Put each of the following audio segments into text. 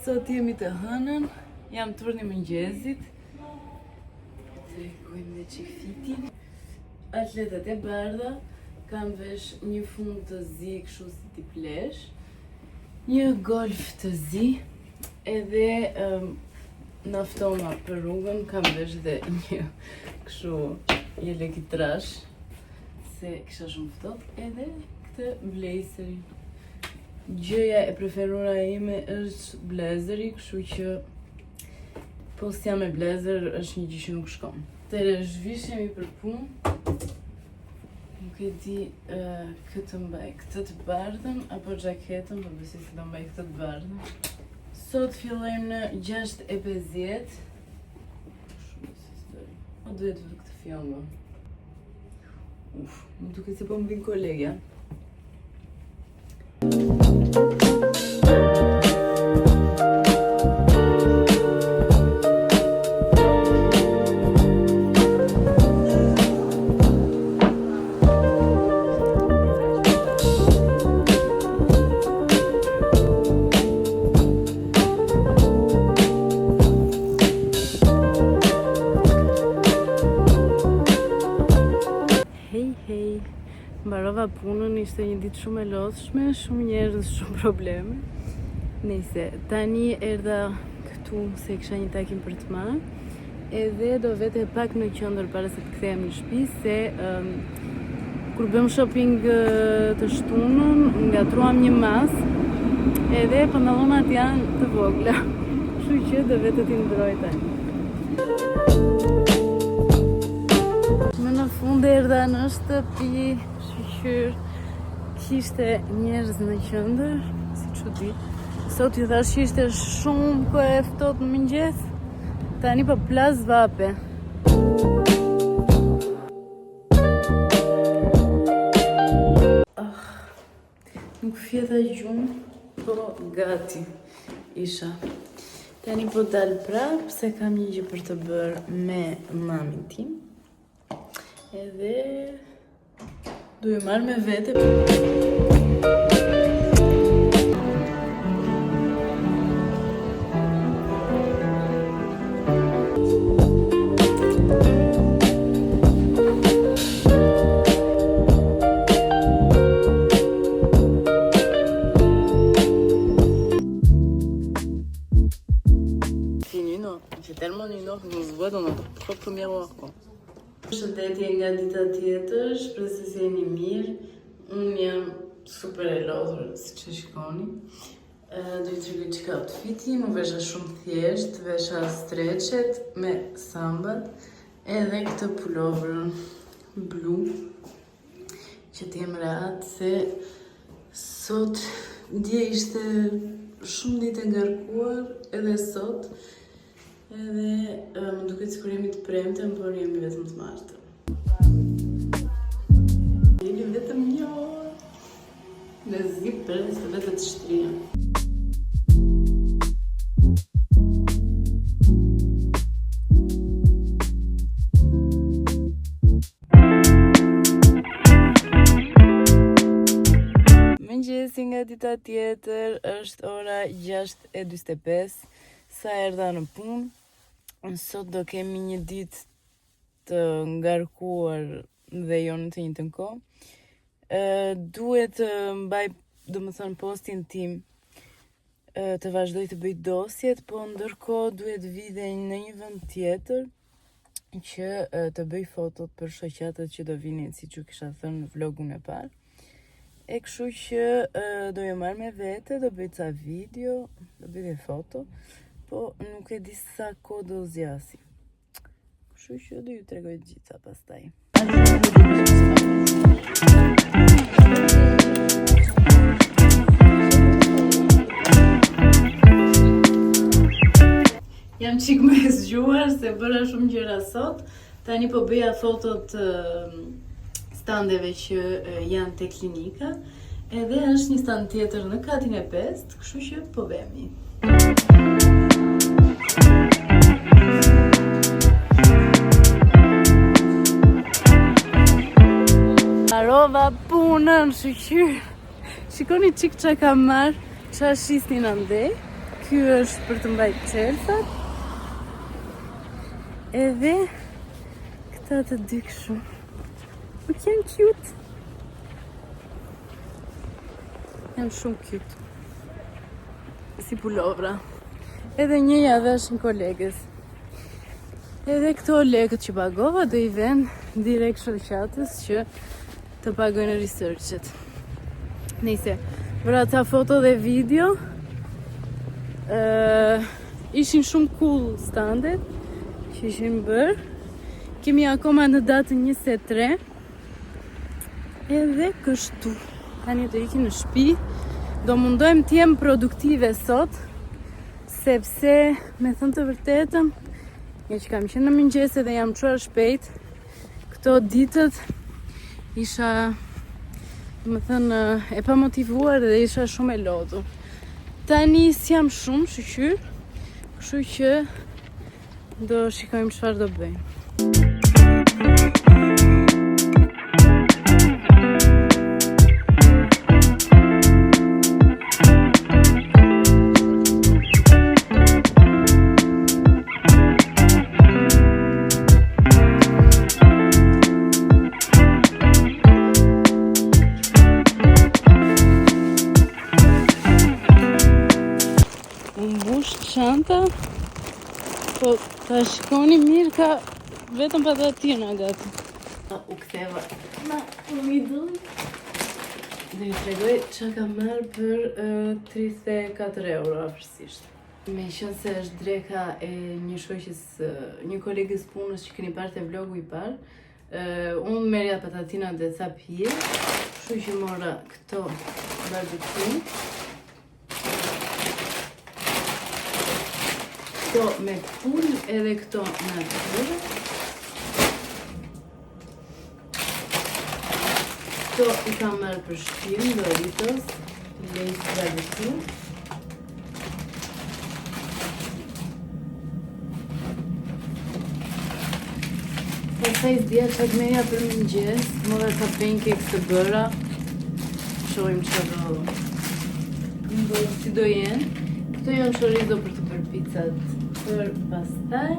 Sot jemi të hënën, jam të vërni mëngjesit. Tregojmë dhe fitin. Atletat e bardha, kam vesh një fund të zi kështu si t'i plesh, një golf të zi, edhe naftoma për rrugën, kam vesh dhe një kështu një lekitrash, se kisha shumë ftohtë, edhe këtë blazeri. Gjëja e preferuara ime është blazeri, kështu që po s'jam me blazer është një gjë që nuk shkon. Tere zhvishemi për punë. Nuk e di këtë mbaj, këtë të bardhën apo xhaketën, por besoj se do mbaj këtë të bardhën. Sot fillojmë në 6:50. O duhet vë këtë fjollë. Më duket se po më vinë kolegja. Mbarova punën, ishte një ditë shumë e lodhshme, shumë njerëz, shumë probleme. Nëse tani erdha këtu se kisha një takim për të marrë, edhe do vete pak në qendër para se të kthehem në shtëpi, se kur bëm shopping të shtunën, ngatruam një mas, edhe pantallonat janë të vogla, kështu që do vete t'i ndroj tani. Në fund erdha në shtëpi, shqyr, kishte njerëz në qendër, si çudi. Sot ju thash që ishte shumë kohë e ftohtë në mëngjes, tani po plas vape. Nuk fjeta gjumë, po gati isha. Tani po dal prap, se kam një gjë për të bërë me mamin tim. Edhe du ju marrë me vete. C'est tellement une heure qu'on se voit dans notre propre miroir, quoi. Shëndetje nga dita tjetër, shpresoj se jeni mirë. Unë jam super e lodhur, siç e shikoni. Do t'ju tregoj çka outfiti, më vesha shumë thjesht, vesha stretchet me sambat, edhe këtë pulovrën blu, që t'jem rehat se sot dje ishte shumë ditë e ngarkuar, edhe sot. Edhe më duket sikur jemi të premtëm, por jemi vetëm të martëm. Jemi vetëm një orë. Në zgjip për se vetë të shtrija. Mëngjesi nga dita tjetër, është ora 6:45, sa erdha në punë. Sot do kemi një ditë të ngarkuar dhe jo në të njëjtën kohë. Duhet të mbaj, domethënë, postin tim, të vazhdoj të bëj dosjet, po ndërkohë duhet vi dhe në një vend tjetër që të bëj fotot për shoqatët që do vinin, siç ju kisha thënë në vlogun e parë. E kështu që do ju marr me vete, do bëj ca video, do bëj dhe foto. Po nuk e di sa kohë do zgjasi. Kështu që do ju tregoj gjitha pastaj. Jam qik me zgjuar se bëra shumë gjëra sot. Tani po bëja fotot standeve që janë te klinika. Edhe është një stand tjetër në katin e 5, kështu që po vemi. Marrova punën, shqyr. Shikoni qik që kam marrë, qa shisnin andej. ky është për të mbajtur çelësat. Edhe këta të dy kështu. Nuk janë cute. Janë shumë cute. Si pulovra. Edhe një ja vesh një kolegës. Edhe këto lekët që pagova do I vend direkt shoqatës që të pagojnë researchet. Nëse për ata foto dhe video ishin shumë cool standet që ishin bërë. Kemi akoma në datën 23. Edhe kështu. Tani do ikim në shtëpi. Do mundojmë të jem produktive sot, sepse me thënë të vërtetën, një që kam qenë në mëngjes dhe jam çuar shpejt, këto ditët isha, më thënë, e pa motivuar dhe isha shumë e lodhur. Tani s'jam shumë shqyr, kështu që do shikojmë çfarë do bëjmë. Çanta, po ta shikoni mirë ka vetëm patatina gati. U ktheva na Lidl. Dhe ju tregoj çka kam marrë për 34 euro afërsisht. Me qenë se është dreka e një shoqes, një kolegës punës që keni parë te vlogu I parë, unë merja patatina dhe ca pije, kështu që mora këto barbecue. Këto me pull edhe këto me atyre. Këto I kam marrë për shtëpinë, Doritos, Lay's barbecue. Pastaj s'dija çka të merja për mëngjes, mora ka pancakes të bëra. Shohim çfarë do. Si do jenë. Këto janë chorizo për të bërë picat. Për pastaj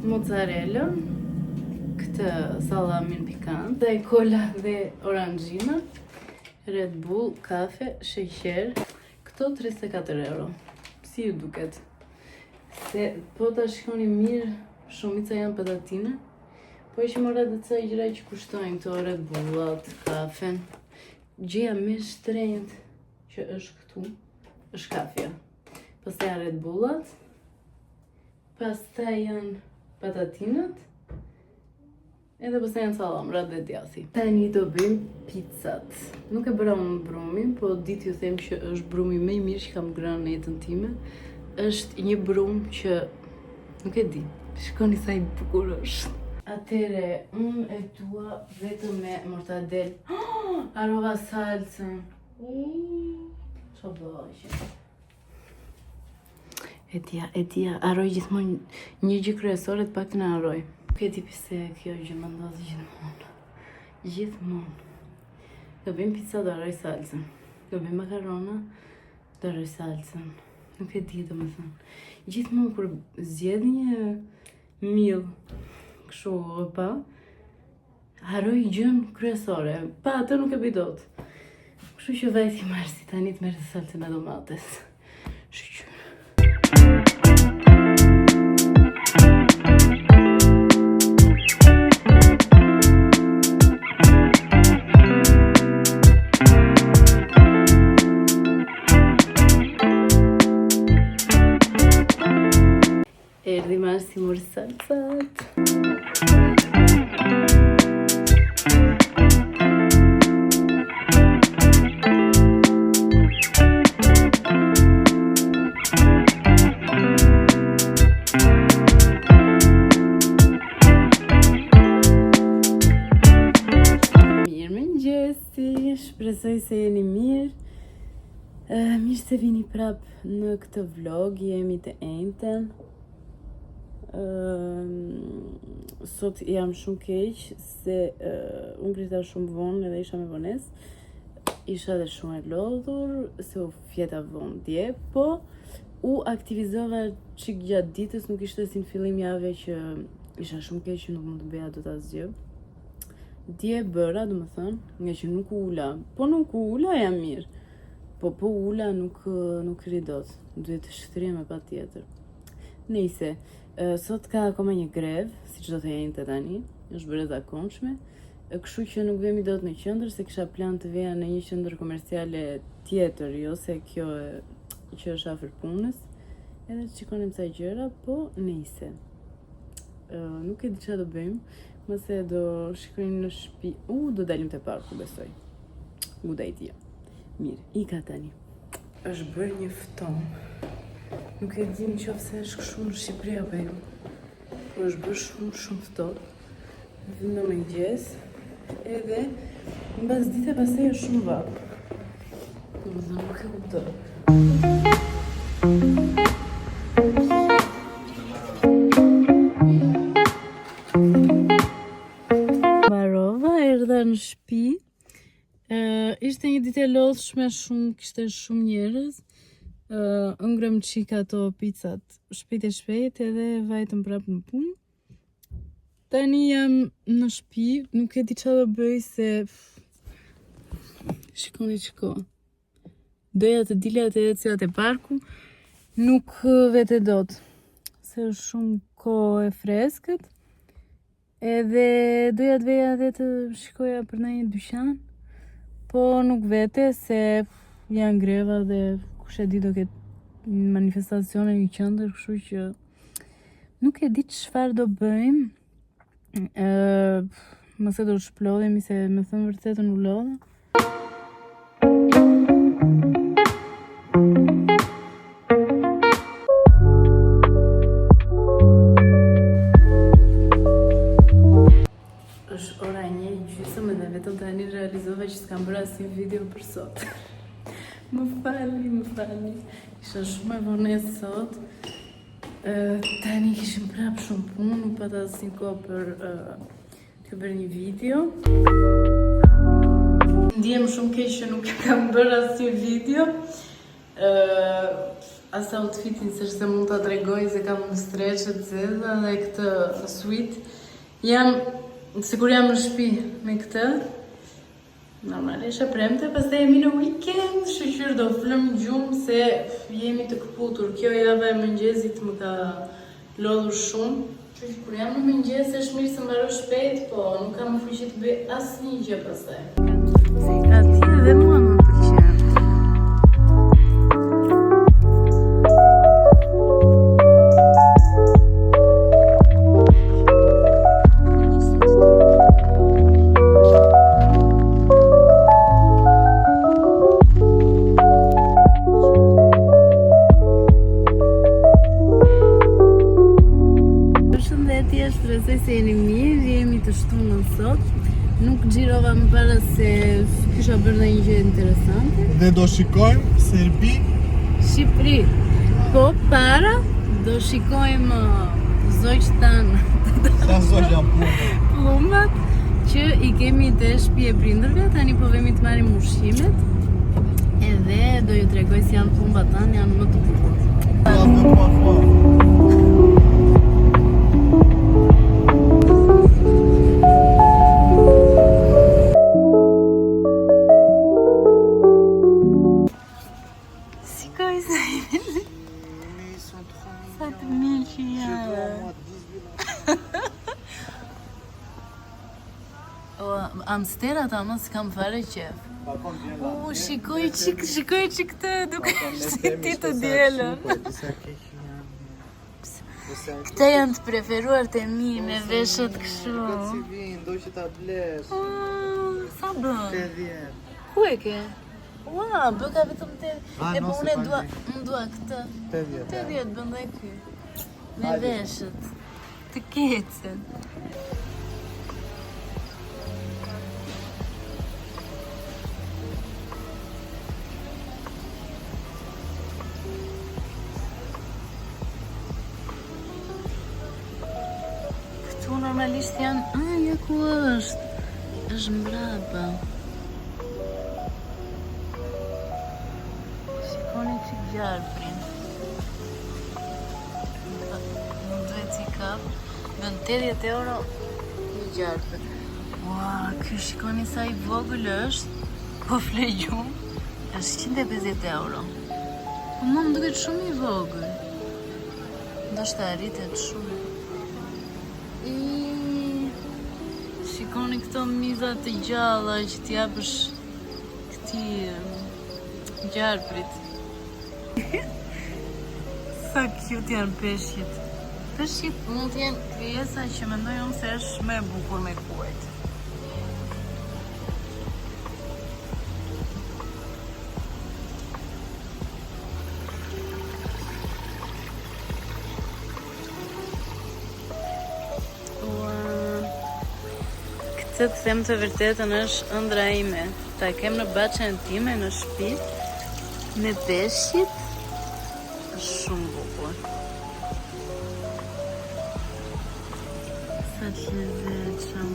mozzarella, këtë sallamin pikant, dhe kola dhe orangjina, Red Bull, kafe, sheqer, këto 34 euro. Si ju duket? Se po ta shikoni mirë, shumica janë patatina, po që mora dhe ca gjëra që kushtojnë këto Red Bullat, kafen. Gjëja më e shtrenjtë që është këtu, është kafja. Pastaj janë Red Bullat, pastaj janë patatinat, edhe pastaj janë sallamrat dhe djathi. Tani do bëjmë pizzat. Nuk e bëra unë brumin, po ditë ju them që është brumi më I mirë që kam ngrënë në jetën time. Është një brum që nuk e di. Shikoni sa I bukur është. Atëre, unë e dua vetëm me mortadel. Harova salsën. Ço bëj? E dia, harroj gjithmonë një gjë kryesore të paktën e harroj. Nuk e di pse kjo gjë më ndodh gjithmonë. Gjithmonë. Do bëjmë pizza, do harroj salsën. Do bëjmë makarona, do harroj salsën. Nuk e di domethënë. Gjithmonë kur zgjedh një mill kështu pa, harroj gjën kryesore. Pa atë nuk e bëj dot. Kështu që vajti marr si tani të merr salsën me domates. Shqyr. Erdhi Marsi mor salsat. Shpresoj se jeni mirë. Mirë se vini prap në këtë vlog, jemi të ejnëten. Sot jam shumë keq se unë krita shumë vonë edhe isha me vonesë. isha dhe shumë e lodhur, se u fjeta vonë dje, po u aktivizova çik gjatë ditës, nuk ishte si në fillim jave që isha shumë keq që nuk mund të bëja dot asgjë. Dje bëra, domethënë, nga që nuk u ula, po nuk u ula jam mirë. Po ula nuk ri dot, duhet të shtrihemi patjetër. Nejse, sot ka akoma një grev, siç do të jente tani, është bërë e zakonshme. Kështu që nuk vemi dot në qendër, se kisha plan të veja në një qendër komerciale tjetër, jo se kjo që është afër punës. Edhe të shikonim ca gjëra, po nejse. Nuk e di çfarë do bëjmë, mëse do shkojmë në shtëpi. Do dalim te parku, besoj. Udajtia. Mirë, ika tani. Është bërë një ftomë. Nuk e di nëse është kështu në Shqipëri apo jo. Po është bërë shumë ftohtë. Vim në mëngjes, edhe mbas dite pastaj është shumë vap. Domethënë nuk e kuptoj. Mbarova, erdha në shtëpi. Ishte një ditë e lodhshme, kishte shumë njerëz. Ngrëm çik ato picat shpejt edhe vajtëm prapë në punë. Tani jam në shtëpi, nuk e di çfarë do bëj se shikoni çiko. Doja të dilja të ecja te parku, nuk vete dot. Se është shumë kohë e freskët. Edhe doja të veja edhe të shikoja për ndonjë dyqan. Po nuk vete se janë greva dhe kush e di do ketë manifestacione në qendër, kështu që nuk e di çfarë do bëjmë. Mëse do shplodhemi, se me thënë vërtetën u lodha. Është ora 1:30 dhe vetëm tani realizova që s'kam bërë asnjë video për sot. Më falni. Isha shumë e vonesë sot. Tani kishim prapë shumë punë, nuk pata asnjë kohë për të bërë një video. Ndihem shumë keq që nuk kam bërë asnjë video. As outfitin se mund ta tregoj se kam streçe të zeza dhe këtë sweat. Sigur jam në shtëpi me këtë. Normalisht e premte, pastaj jemi në weekend, shqyr do flëm gjumë se jemi të këputur. Kjo java e mëngjesit më ka lodhur shumë. Që kur jam në mëngjes është mirë se mbaroj shpejt, po nuk kam fuqi të bëj asnjë gjë pastaj. Se ka ti dhe mua më pëlqen. Shpresoj se jeni mirë, jemi të shtunën sot. Nuk xhirova më para se kisha bërë ndonjë gjë interesante. Dhe do shikojmë Serbi, Shqipëri. Po para do shikojmë zogjt tanë. Sa zogj janë plumbat që i kemi te shtëpia e prindërve, tani po vemi të marrim ushqimet. Edhe do ju tregoj si janë plumbat tanë, janë më të bukur. Amsterat ama s'kam fare qef. Shikoj që këtë duke si ti të djelën. Këta janë të preferuar të mi me veshët kështu. Do që ta blesh. Sa bën? Ku e ke? Ua, bëka vetëm 8. E po unë dua këtë. 80 bën dhe ky. Me veshët. Të kecën. Këtu normalisht janë, ja ku është mbrapa. gjarprin. Më duhet si kap. Vën 80 euro një gjarpë. Ua, ky shikoni sa i vogël është. Po flej gjumë. Është 150 euro. Po më duket shumë i vogël. Ndoshta arritet shumë. Shikoni këto miza të gjalla që t'japësh këtij gjarprit. Sa cute janë peshqit. Peshqit mund t'jenë krijesa që mendoj unë se është më e bukur me kuajt. Këtë të them të vërtetën është ëndra ime. Ta kem në baçën time në shtëpi me peshqit. Është shumë bukur. Sa të lezetshëm.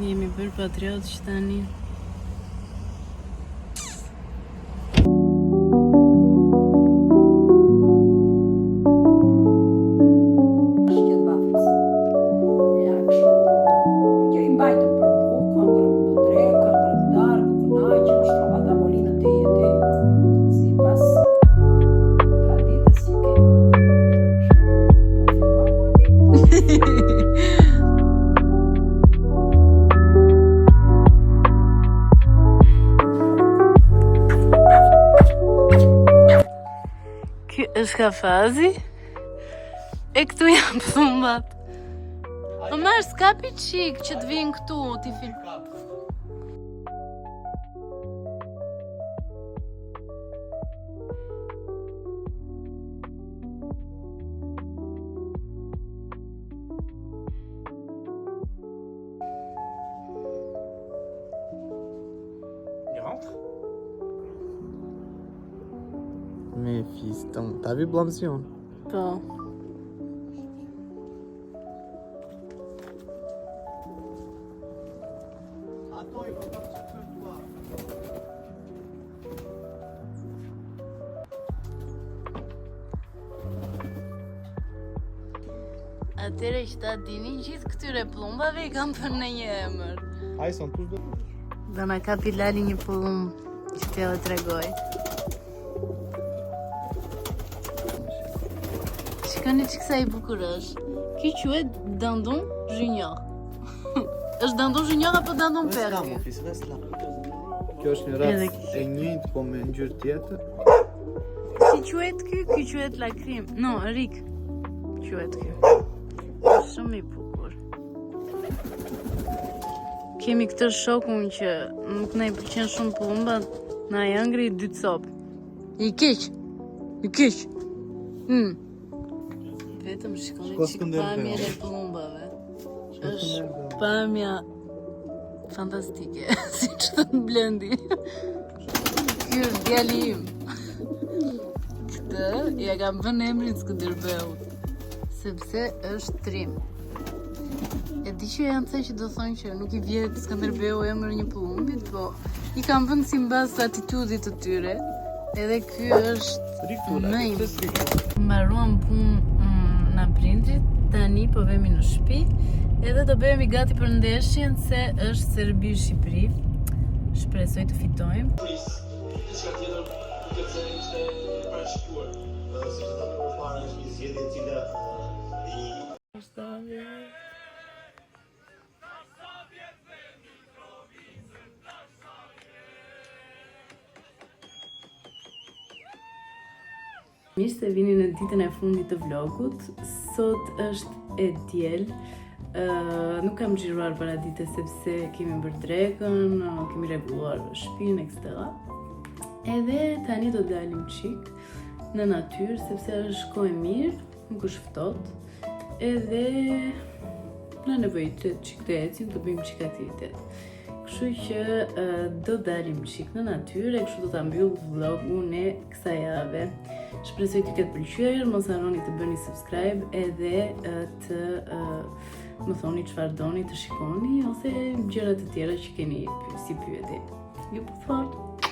Jemi bërë patriot që tani. Ky është kafazi. E këtu janë plumbat. O marr skapi qik që të vinë këtu t'i film. Me fiston, t'as vu Blamsion? Po. Atëre që ta dini gjithë këtyre plumbave I kam për në një emër. Ai son tous do. Do na kapi Lali një plumb që t'ja dhe tregoj. Shikoni që kësa I bukur është. Ky quhet dandon junior. Është dandon junior apo dandon perky? Kjo është një racë e njëjtë po me ngjyrë tjetër. Si quhet ky? Ky quhet lakrim. No, rik. Quhet ky. Është shumë I bukur. Kemi këtë shokun që nuk na I pëlqen shumë plumbat, na I ëngri 2 copë. I keq. Vetëm shikoni që pamjen e plumbave. Është pamja fantastike, si që thënë Blendi. Ky është djali im. Këtë ja kam vënë emrin Skënderbeut, sepse është trim. E di që janë të që do thonë që nuk I vjet Skënderbeu emër një plumbit, po I kam vënë si mbas atitudit të tyre. Edhe ky është më I. Mbaruam punë në prindrit, tani po vemi në shtëpi, edhe do bëhemi gati për ndeshjen se është Serbi Shqipëri. Shpresoj të fitojmë. Diçka tjetër duket se ishte parashikuar. Si të thotë përpara është një zgjedhje e cila Mirë se vini në ditën e fundit të vlogut. Sot është e diel. Nuk kam xhiruar paradite sepse kemi bërë drekën, kemi rregulluar shtëpinë etc. Edhe tani do dalim çik në natyrë sepse është kohë e mirë, nuk është ftohtë. Edhe na nevojë çik të ecim, të bëjmë çik aktivitet. Kështu që do dalim çik në natyrë, kështu do ta mbyll vlogun e kësaj jave. Shpresoj të ketë pëlqyer, mos harroni të bëni subscribe edhe të më thoni çfarë doni të shikoni ose gjëra të tjera që keni si pyetje. Ju po fort.